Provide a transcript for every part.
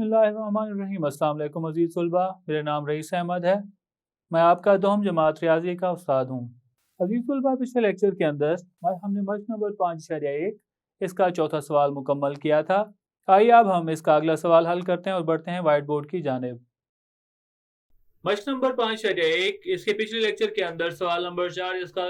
बिस्मिल्लाहिर्रहमानिर्रहीम। अस्सलाम वालेकुम अज़ीज़ तलबा, मेरा नाम रईस अहमद है। मैं आपका दोहम जमात रियाजी का उस्ताद हूँ। अज़ीज़ तलबा, पिछले लेक्चर के अंदर हमने मश्क नंबर 5.1 इसका चौथा सवाल मुकम्मल किया था। आइए अब हम इसका अगला सवाल हल करते हैं और बढ़ते हैं वाइट बोर्ड की जानिब। मश्क नंबर 5.1 इसके पिछले लेक्चर के अंदर सवाल नंबर 4 इसका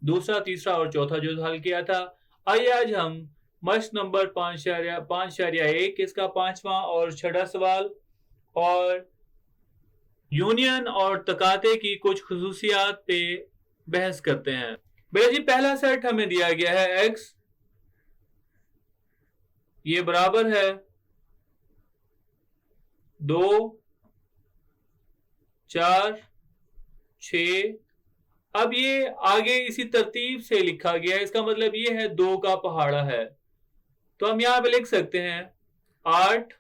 दूसरा, तीसरा और चौथा जुज़ हल किया था। आइए आज हम मश्क नंबर 5.1 इसका पांचवा और छठा सवाल और यूनियन और तकाते की कुछ खुसूसियात पे बहस करते हैं। बेटा जी, पहला सेट हमें दिया गया है x, ये बराबर है 2, 4, 6। अब ये आगे इसी तरतीब से लिखा गया है, इसका मतलब ये है 2 का पहाड़ा है। तो हम यहां पे लिख सकते हैं 8,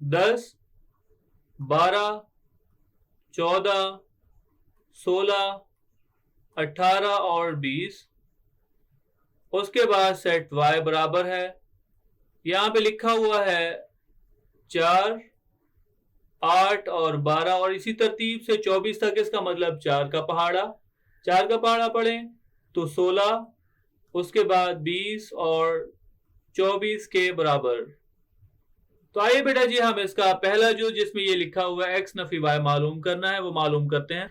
10, 12, 14, 16, 18 और 20। उसके बाद सेट y बराबर है, यहां पे लिखा हुआ है 4, 8 और 12 और इसी तरतीब से 24 तक। इसका मतलब 4 का पहाड़ा पढ़ें तो 16, उसके बाद 20 और 24 के बराबर। तो आइए बेटा जी, हम इसका पहला जो जिसमें ये लिखा हुआ है x नफी y मालूम करना है वो मालूम करते हैं।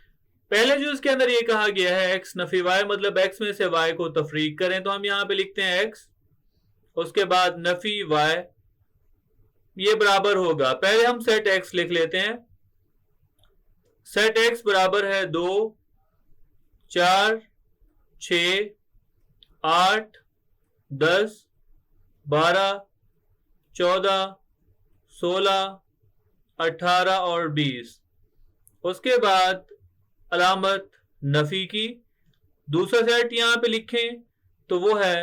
पहले जो इसके अंदर ये कहा गया है x नफी y, मतलब x में से y को तफरीक करें, तो हम यहां पे लिखते हैं x, उसके बाद नफी y, ये बराबर होगा, पहले हम सेट x लिख लेते हैं। सेट x बराबर है 2, 4, 6, 8, 10, 12, 14, 16, 18 और 20। उसके बाद अलामत नफी की दूसरा सेट यहां पे लिखें तो वो है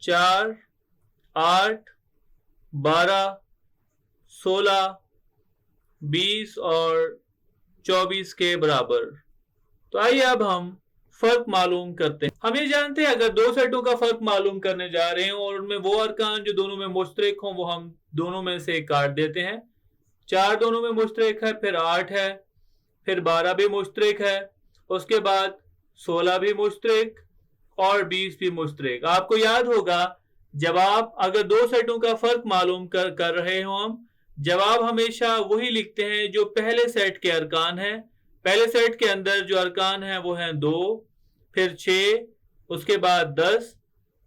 4, 8, 12, 16, 20 और 24 के बराबर। तो आइए अब हम फर्क मालूम करते हैं। हम ये जानते हैं अगर दो सेटों का फर्क मालूम करने जा रहे हैं और उनमें वो अरकान जो दोनों में मुश्तरक हों वो हम दोनों में से काट देते हैं। 4 दोनों में मुश्तरक है, फिर 8 है, फिर 12 भी मुश्तरक है, उसके बाद 16 भी मुश्तरक और 20 भी मुश्तरक। आपको याद होगा जवाब अगर दो सेटों का फर्क मालूम कर रहे हो हम, जवाब हमेशा वही लिखते हैं जो पहले सेट के अरकान हैं। पहले सेट के अंदर जो अरकान हैं वो हैं 2, फिर 6, उसके बाद 10,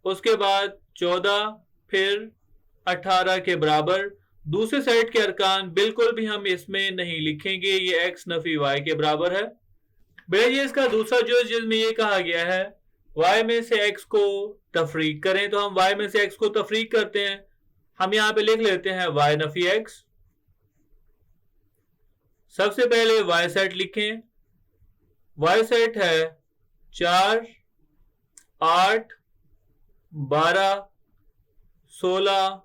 उसके बाद 14, फिर 18 के बराबर। दूसरे सेट के अरकान बिल्कुल भी हम इसमें नहीं लिखेंगे, ये x नफी y के बराबर है। बेटा ये इसका दूसरा जो जिसमें ये कहा गया है y में से x को तफरीक करें, तो हम y में से x को तफरीक करते हैं। हम यहां पे लिख लेते हैं y नफी x। सबसे पहले y सेट लिखें, y सेट है 4, 8, 12, 16,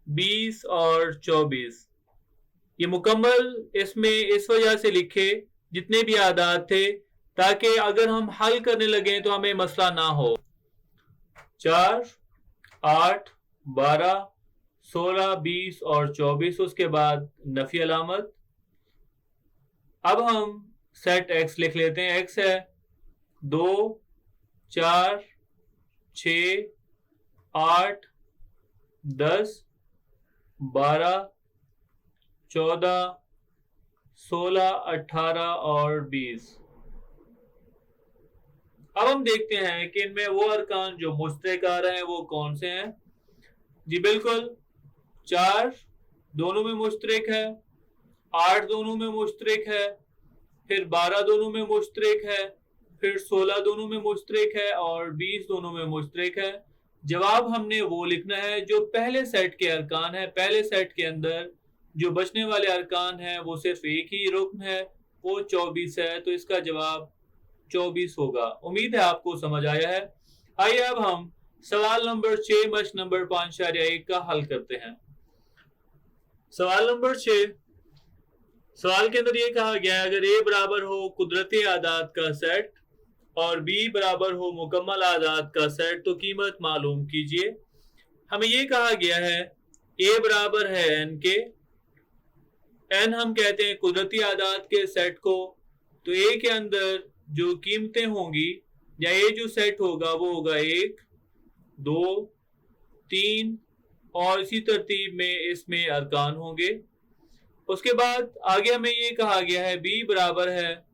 20 और 24। ये मुकम्मल इसमें इस वजह से लिखे जितने भी आदाद थे ताकि अगर हम हल करने लगे तो हमें मसला ना हो। 4, 8, 12, 16, 20 और 24, उसके बाद नफी अलामत। अब हम सेट x लिख लेते हैं। x है 2, 4, 6, 8, 10, 12, 14, 16, 18 और 20। अब हम देखते हैं कि इनमें वो अरकान जो मुश्तरक आ रहे हैं वो कौन से हैं। जी बिल्कुल, 4 दोनों में मुश्तरक है, 8 दोनों में मुश्तरक है, फिर 12 दोनों में मुश्तरक है, फिर 16 दोनों में मुश्तरक है और 20 दोनों में मुश्तरक है। जवाब हमने वो लिखना है जो पहले सेट के अरकान है। पहले सेट के अंदर जो बचने वाले अरकान हैं वो सिर्फ एक ही रुकन है, वो 24 है, तो इसका जवाब 24 होगा। उम्मीद है आपको समझ आया है। आइए अब हम सवाल नंबर 6 मश्क नंबर 5.1 का हल करते हैं। सवाल नंबर 6, सवाल के अंदर ये कहा गया है अगर a बराबर हो कुदरती आदाद का सेट और b बराबर हो मुकम्मल आदाद का सेट तो कीमत मालूम कीजिए। हमें ये कहा गया है ए बराबर है एन के, एन हम कहते हैं कुदरती आदात के सेट को, तो ए के अंदर जो कीमतें होंगी या ये जो सेट होगा वो होगा 1, 2, 3 और इसी तरतीब में इसमें अरकान होंगे। उसके बाद आगे हमें ये कहा गया है बी बराबर है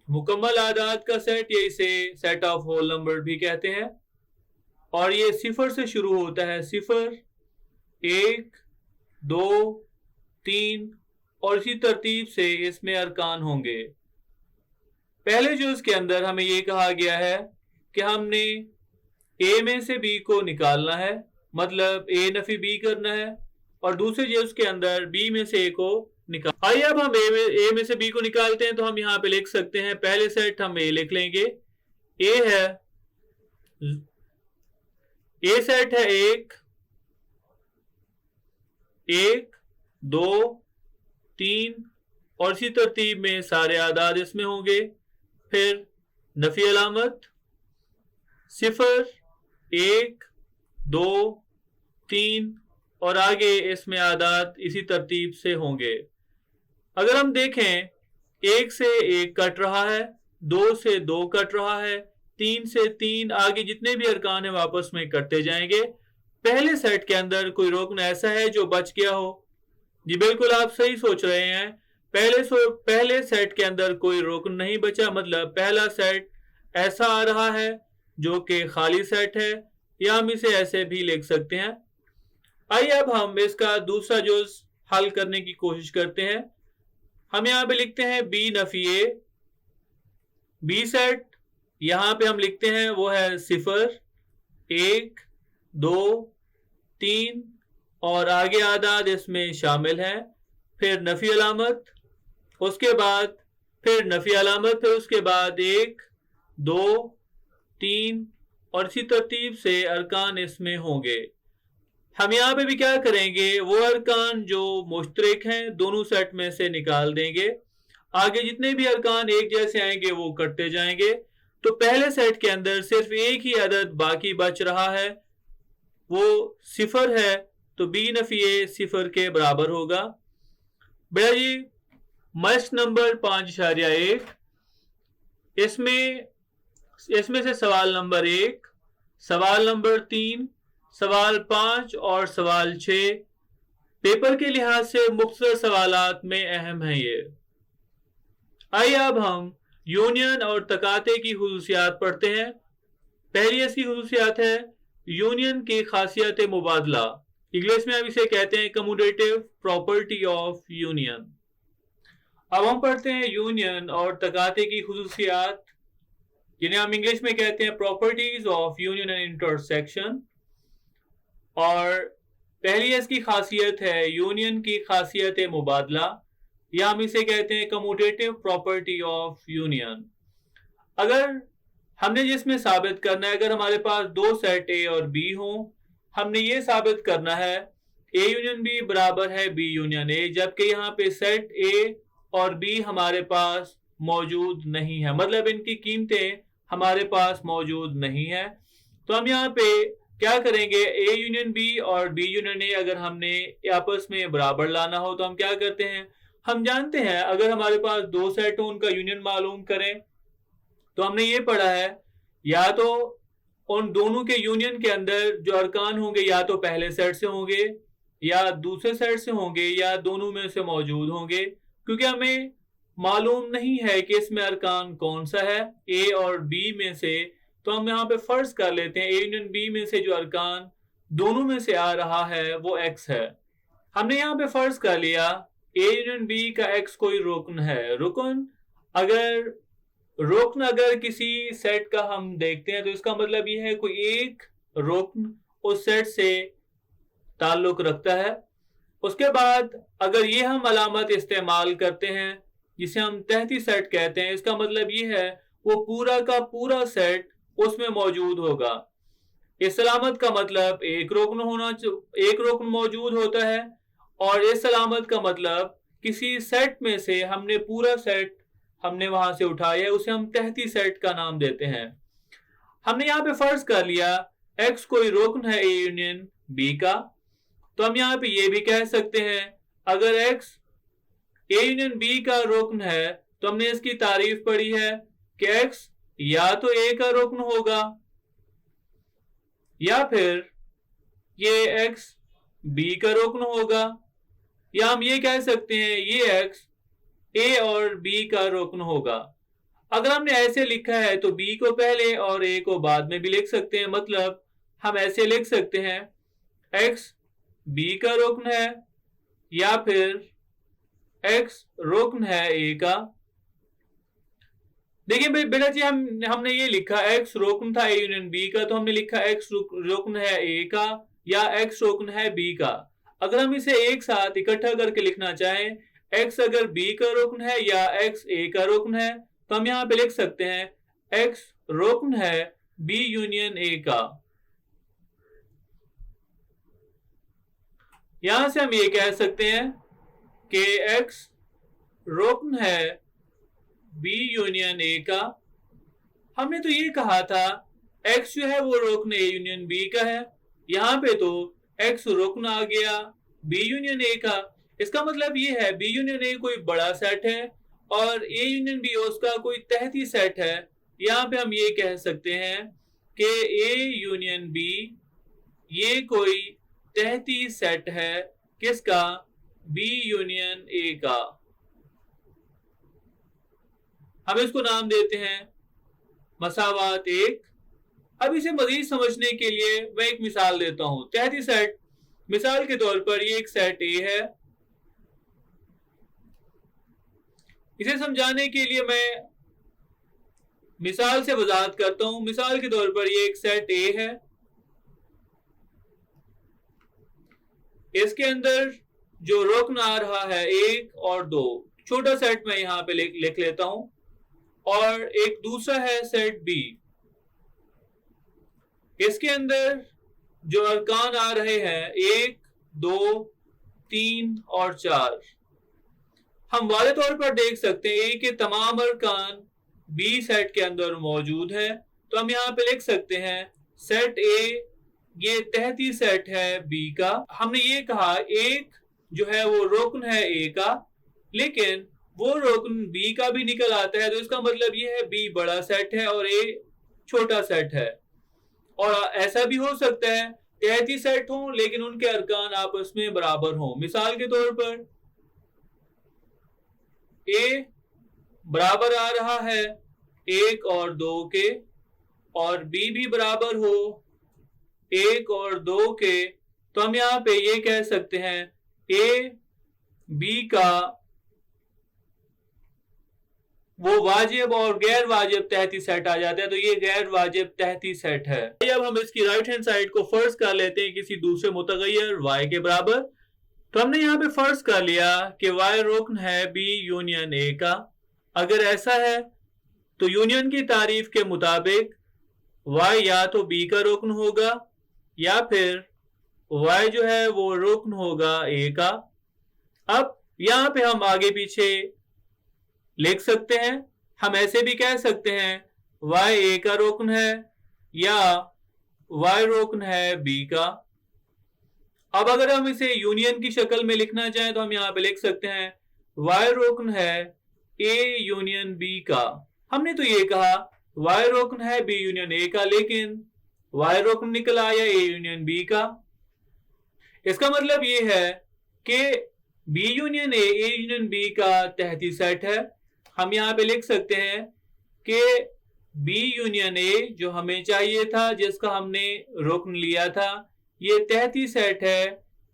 मुकम्मल आदात का सेट, या इसे सेट ऑफ होल नंबर भी कहते हैं, और ये सिफर से शुरू होता है, 0, 1, 2, 3 और इसी तरतीब से इसमें अरकान होंगे। पहले जुज़ के अंदर हमें ये कहा गया है कि हमने ए में से बी को निकालना है, मतलब ए नफी बी करना है, और दूसरे जुज़ के अंदर बी में से ए को निकाल। आइए अब हम ए में से बी को निकालते हैं, तो हम यहाँ पे लिख सकते हैं, पहले सेट हम ए लिख लेंगे, ए है, ए सेट है 1, 2, 3 और इसी तरतीब में सारे आदाद इसमें होंगे। फिर नफी अलामत 0, 1, 2, 3 और आगे इसमें आदाद इसी तरतीब से होंगे। अगर हम देखें 1 से 1 कट रहा है, 2 से 2 कट रहा है, 3 से 3, आगे जितने भी अरकान है वापस में कटते जाएंगे। पहले सेट के अंदर कोई रुकन ऐसा है जो बच गया हो? जी बिल्कुल, आप सही सोच रहे हैं। पहले सेट के अंदर कोई रुकन नहीं बचा, मतलब पहला सेट ऐसा आ रहा है जो कि खाली सेट है, या हम इसे ऐसे भी लिख सकते हैं। आइए अब हम इसका दूसरा जुज़ हल करने की कोशिश करते हैं। हम यहाँ पे लिखते हैं बी नफी ए, बी सेट यहाँ पे हम लिखते हैं वो है 0, 1, 2, 3 और आगे आदाद इसमें शामिल हैं। फिर नफी अलामत, उसके बाद फिर नफी अलामत, फिर उसके बाद 1, 2, 3 और इसी तरतीब से अरकान इसमें होंगे। हम यहाँ पे भी क्या करेंगे, वो अरकान जो मुश्तरक हैं दोनों सेट में से निकाल देंगे। आगे जितने भी अरकान एक जैसे आएंगे वो कटते जाएंगे। तो पहले सेट के अंदर सिर्फ एक ही अदद बाकी बच रहा है, वो 0 है, तो बी नफी ए 0 के बराबर होगा। बेटा जी, मश्क नंबर 5.1, इसमें से सवाल नंबर 1, सवाल नंबर 3, सवाल 5 और सवाल 6 पेपर के लिहाज से मुख्तसर सवालात में अहम है ये। आइए अब हम यूनियन और तकाते की खुसूसियात पढ़ते हैं। पहली इसकी खुसूसियात है यूनियन की खासियत मुबादला, इंग्लिश में हम इसे कहते हैं कम्यूटेटिव प्रॉपर्टी ऑफ यूनियन। अब हम पढ़ते हैं यूनियन और तकाते की खुसूसियात, जिन्हें हम इंग्लिश में कहते हैं properties of union and intersection. और पहली इसकी खासियत है यूनियन की खासियत मुबादला, या हम इसे कहते हैं कम्यूटेटिव प्रॉपर्टी ऑफ यूनियन। अगर हमने जिसमें साबित करना है, अगर हमारे पास दो सेट ए और बी हों, हमने ये साबित करना है ए यूनियन बी बराबर है बी यूनियन ए, जबकि यहाँ पे सेट ए और बी हमारे पास मौजूद नहीं है, मतलब इनकी कीमतें हमारे पास मौजूद नहीं है। तो हम यहाँ पे क्या करेंगे, ए यूनियन बी और बी यूनियन ए अगर हमने आपस में बराबर लाना हो तो हम क्या करते हैं, हम जानते हैं अगर हमारे पास दो सेट हो उनका यूनियन मालूम करें, तो हमने ये पढ़ा है या तो उन दोनों के यूनियन के अंदर जो अरकान होंगे या तो पहले सेट से होंगे या दूसरे सेट से होंगे या दोनों में से मौजूद होंगे, क्योंकि हमें मालूम नहीं है कि इसमें अरकान कौन सा है ए और बी में से। तो हम यहाँ पे फर्ज कर लेते हैं ए यूनियन बी में से जो अरकान दोनों में से आ रहा है वो एक्स है। हमने यहाँ पे फर्ज कर लिया ए यूनियन बी का एक्स कोई रुकन है। रुकन अगर किसी सेट का हम देखते हैं तो इसका मतलब ये है कोई एक रुकन उस सेट से ताल्लुक रखता है। उसके बाद अगर ये हम अलामत इस्तेमाल करते हैं जिसे हम तहती सेट कहते हैं, इसका मतलब ये है वो पूरा का पूरा सेट उसमें मौजूद होगा। इस अलामत का मतलब एक रुकन मौजूद होता है, और इस अलामत का मतलब किसी सेट में से हमने पूरा सेट हमने वहां से उठाया, उसे हम तहती सेट का नाम देते हैं। हमने यहाँ पे फर्ज कर लिया एक्स कोई रुकन है ए यूनियन बी का, तो हम यहाँ पे ये भी कह सकते हैं अगर x A यूनियन B का रुकन है तो हमने इसकी तारीफ पढ़ी है कि x या तो A का रुकन होगा या फिर ये x B का रुकन होगा, या हम ये कह सकते हैं ये x A और B का रुकन होगा। अगर हमने ऐसे लिखा है तो B को पहले और A को बाद में भी लिख सकते हैं। मतलब हम ऐसे लिख सकते हैं x B का रुकन है या फिर x रुकन है A का। देखिए बेटा जी हमने ये लिखा x रुकन था A यूनियन B का, तो हमने लिखा x रुकन है A का या x रुकन है B का। अगर हम इसे एक साथ इकट्ठा करके लिखना चाहें x अगर B का रुकन है या x A का रुकन है तो हम यहाँ पे लिख सकते हैं x रुकन है B यूनियन A का। यहां से हम ये कह सकते हैं कि x रुकन है B यूनियन A का। हमने तो ये कहा था x जो है वो रुकन A यूनियन B का है, यहाँ पे तो x रुकन आ गया B यूनियन A का। इसका मतलब ये है B यूनियन A कोई बड़ा सेट है और A यूनियन B उसका कोई तहती सेट है। यहाँ पे हम ये कह सकते हैं कि A यूनियन B ये कोई तहती सेट है किसका? B यूनियन A का। हम इसको नाम देते हैं मसावात एक। अब इसे मजीद समझने के लिए मैं एक मिसाल देता हूं। तहती सेट, मिसाल के तौर पर ये एक सेट A है। इसे समझाने के लिए मैं मिसाल से वजाहत करता हूं। मिसाल के तौर पर ये एक सेट A है, इसके अंदर जो रुकन आ रहा है 1 और 2, छोटा सेट मैं यहां पे लिख लेता हूं, और एक दूसरा है सेट B। इसके अंदर जो अरकान आ रहे हैं 1, 2, 3 और 4। हम वाले तौर पर देख सकते हैं A के तमाम अरकान B सेट के अंदर मौजूद है। तो हम यहाँ पे लिख सकते हैं सेट A ये तहती सेट है B का। हमने ये कहा एक जो है वो रुकन है A का, लेकिन वो रुकन B का भी निकल आता है, तो इसका मतलब ये है B बड़ा सेट है और A छोटा सेट है। और ऐसा भी हो सकता है तहती सेट हो लेकिन उनके अरकान आपस में बराबर हो। मिसाल के तौर पर A बराबर आ रहा है 1 और 2 के, और B भी बराबर हो 1 और 2 के, तो हम यहाँ पे ये कह सकते हैं A B का वो वाजिब और गैर वाजिब तहती सेट आ जाता है, तो ये गैर वाजिब तहती सेट है। अब हम इसकी राइट हैंड साइड को फर्ज कर लेते हैं किसी दूसरे मुतगय्यर y के बराबर। तो हमने यहाँ पे फर्ज कर लिया कि y रुकन है B यूनियन A का। अगर ऐसा है तो यूनियन की तारीफ के मुताबिक y या तो B का रुकन होगा या फिर y जो है वो रुकन होगा A का। अब यहाँ पे हम आगे पीछे लिख सकते हैं। हम ऐसे भी कह सकते हैं y A का रुकन है या y रुकन है B का। अब अगर हम इसे यूनियन की शक्ल में लिखना चाहें तो हम यहाँ पे लिख सकते हैं y रुकन है A यूनियन B का। हमने तो ये कहा y रुकन है B यूनियन A का, लेकिन y रुकन निकल आया A यूनियन B का। इसका मतलब ये है कि B union A union B का तहती सेट है। हम यहाँ पे लिख सकते हैं कि B यूनियन A जो हमें चाहिए था, जिसका हमने रुकन लिया था, ये तहती सेट है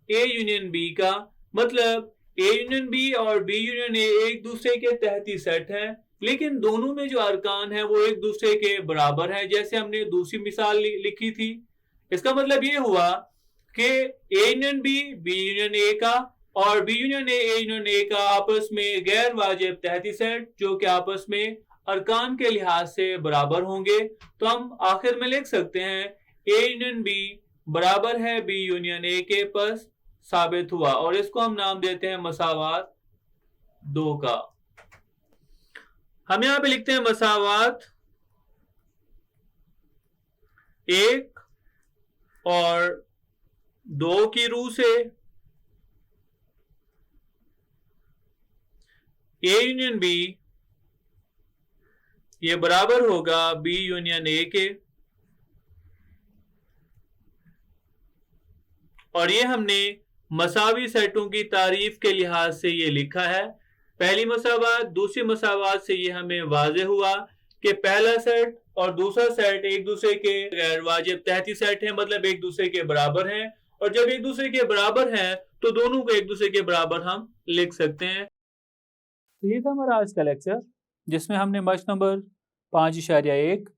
A यूनियन B का। मतलब A यूनियन B और B यूनियन A एक दूसरे के तहती सेट हैं, लेकिन दोनों में जो अरकान है वो एक दूसरे के बराबर है, जैसे हमने दूसरी मिसाल लिखी थी। इसका मतलब ये हुआ कि A union B union A का और B union A union A का आपस में गैर वाजिब तहती सेट जो कि आपस में अरकान के लिहाज से बराबर होंगे। तो हम आखिर में लिख सकते हैं A यूनियन B बराबर है B यूनियन A के पास साबित हुआ, और इसको हम नाम देते हैं मसावात 2 का। हम यहाँ पे लिखते हैं मसावात 1 और 2 की रू से A यूनियन B ये बराबर होगा B यूनियन A के। और ये हमने मसावी सेटों की तारीफ के लिहाज से ये लिखा है। पहली मसावात दूसरी मसावात से ये हमें वाज़ेह हुआ कि पहला सेट और दूसरा सेट एक दूसरे के गैर वाजिब तहती सेट हैं, मतलब एक दूसरे के बराबर हैं। और जब एक दूसरे के बराबर हैं तो दोनों को एक दूसरे के बराबर हम लिख सकते हैं। तो ये था हमारा आज का लेक्चर, जिसमें हमने मश नंबर 5.1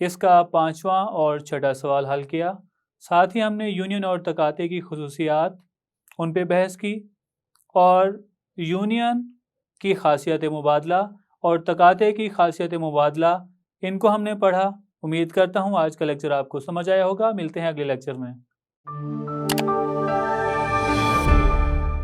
इसका 5वां और 6ठा सवाल हल किया। साथ ही हमने यूनियन और तकाते की खुसूसियात उन पे बहस की, और यूनियन की खासियत मुबादला और तकाते की खासियत मुबादला इनको हमने पढ़ा। उम्मीद करता हूँ आज का लेक्चर आपको समझ आया होगा। मिलते हैं अगले लेक्चर में।